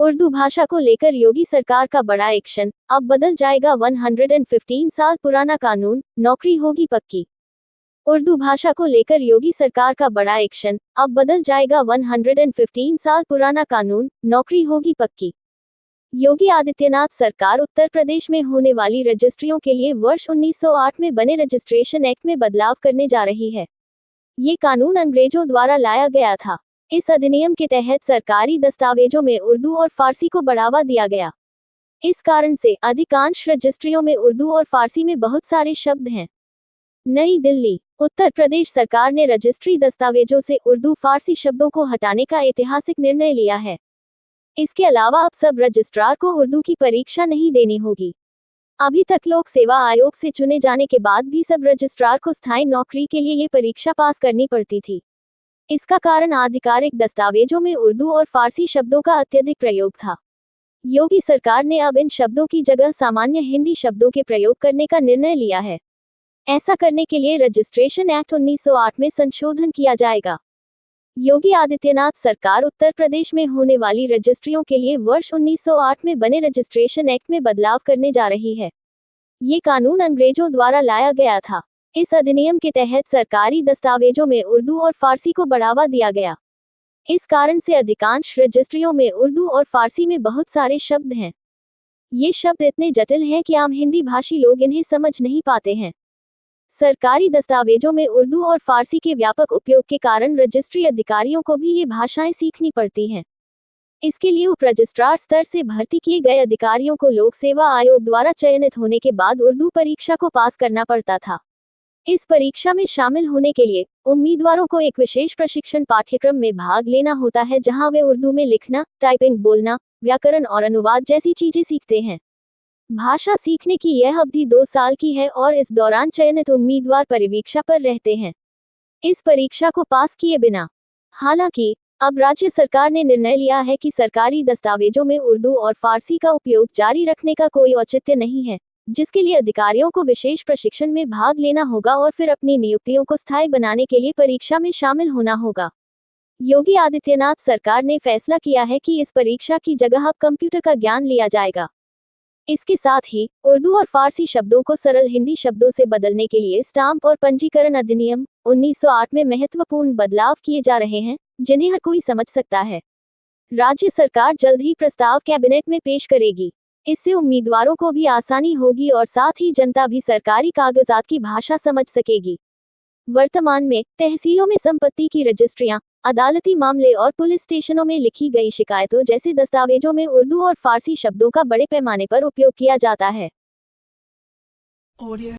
उर्दू भाषा को लेकर योगी सरकार का बड़ा एक्शन, अब बदल जाएगा 115 साल पुराना कानून, नौकरी होगी पक्की। उर्दू भाषा को लेकर योगी सरकार का बड़ा एक्शन, अब बदल जाएगा 115 साल पुराना कानून, नौकरी होगी पक्की। योगी आदित्यनाथ सरकार उत्तर प्रदेश में होने वाली रजिस्ट्रियों के लिए वर्ष 1908 में बने रजिस्ट्रेशन एक्ट में बदलाव करने जा रही है। ये कानून अंग्रेजों द्वारा लाया गया था। इस अधिनियम के तहत सरकारी दस्तावेजों में उर्दू और फारसी को बढ़ावा दिया गया। इस कारण से अधिकांश रजिस्ट्रियों में उर्दू और फारसी में बहुत सारे शब्द हैं। नई दिल्ली, उत्तर प्रदेश सरकार ने रजिस्ट्री दस्तावेजों से उर्दू फारसी शब्दों को हटाने का ऐतिहासिक निर्णय लिया है। इसके अलावा अब सब रजिस्ट्रार को उर्दू की परीक्षा नहीं देनी होगी। अभी तक लोक सेवा आयोग से चुने जाने के बाद भी सब रजिस्ट्रार को स्थायी नौकरी के लिए ये परीक्षा पास करनी पड़ती थी। इसका कारण आधिकारिक दस्तावेजों में उर्दू और फारसी शब्दों का अत्यधिक प्रयोग था। योगी सरकार ने अब इन शब्दों की जगह सामान्य हिंदी शब्दों के प्रयोग करने का निर्णय लिया है। ऐसा करने के लिए रजिस्ट्रेशन एक्ट 1908 में संशोधन किया जाएगा। योगी आदित्यनाथ सरकार उत्तर प्रदेश में होने वाली रजिस्ट्रियों के लिए वर्ष 1908 में बने रजिस्ट्रेशन एक्ट में बदलाव करने जा रही है। ये कानून अंग्रेजों द्वारा लाया गया था। इस अधिनियम के तहत सरकारी दस्तावेजों में उर्दू और फारसी को बढ़ावा दिया गया। इस कारण से अधिकांश रजिस्ट्रियों में उर्दू और फारसी में बहुत सारे शब्द हैं। ये शब्द इतने जटिल हैं कि आम हिंदी भाषी लोग इन्हें समझ नहीं पाते हैं। सरकारी दस्तावेजों में उर्दू और फारसी के व्यापक उपयोग के कारण रजिस्ट्री अधिकारियों को भी ये भाषाएं सीखनी पड़ती हैं। इसके लिए उप रजिस्ट्रार स्तर से भर्ती किए गए अधिकारियों को लोक सेवा आयोग द्वारा चयनित होने के बाद उर्दू परीक्षा को पास करना पड़ता था। इस परीक्षा में शामिल होने के लिए उम्मीदवारों को एक विशेष प्रशिक्षण पाठ्यक्रम में भाग लेना होता है, जहां वे उर्दू में लिखना, टाइपिंग, बोलना, व्याकरण और अनुवाद जैसी चीजें सीखते हैं। भाषा सीखने की यह अवधि 2 साल की है और इस दौरान चयनित उम्मीदवार परिवीक्षा पर रहते हैं, इस परीक्षा को पास किए बिना। हालांकि अब राज्य सरकार ने निर्णय लिया है कि सरकारी दस्तावेजों में उर्दू और फारसी का उपयोग जारी रखने का कोई औचित्य नहीं है, जिसके लिए अधिकारियों को विशेष प्रशिक्षण में भाग लेना होगा और फिर अपनी नियुक्तियों को स्थायी बनाने के लिए परीक्षा में शामिल होना होगा। योगी आदित्यनाथ सरकार ने फैसला किया है कि इस परीक्षा की जगह अब कंप्यूटर का ज्ञान लिया जाएगा। इसके साथ ही उर्दू और फारसी शब्दों को सरल हिंदी शब्दों से बदलने के लिए स्टाम्प और पंजीकरण अधिनियम 1908 में महत्वपूर्ण बदलाव किए जा रहे हैं, जिन्हें हर कोई समझ सकता है। राज्य सरकार जल्द ही प्रस्ताव कैबिनेट में पेश करेगी। इससे उम्मीदवारों को भी आसानी होगी और साथ ही जनता भी सरकारी कागजात की भाषा समझ सकेगी। वर्तमान में तहसीलों में संपत्ति की रजिस्ट्रियां, अदालती मामले और पुलिस स्टेशनों में लिखी गई शिकायतों जैसे दस्तावेजों में उर्दू और फारसी शब्दों का बड़े पैमाने पर उपयोग किया जाता है।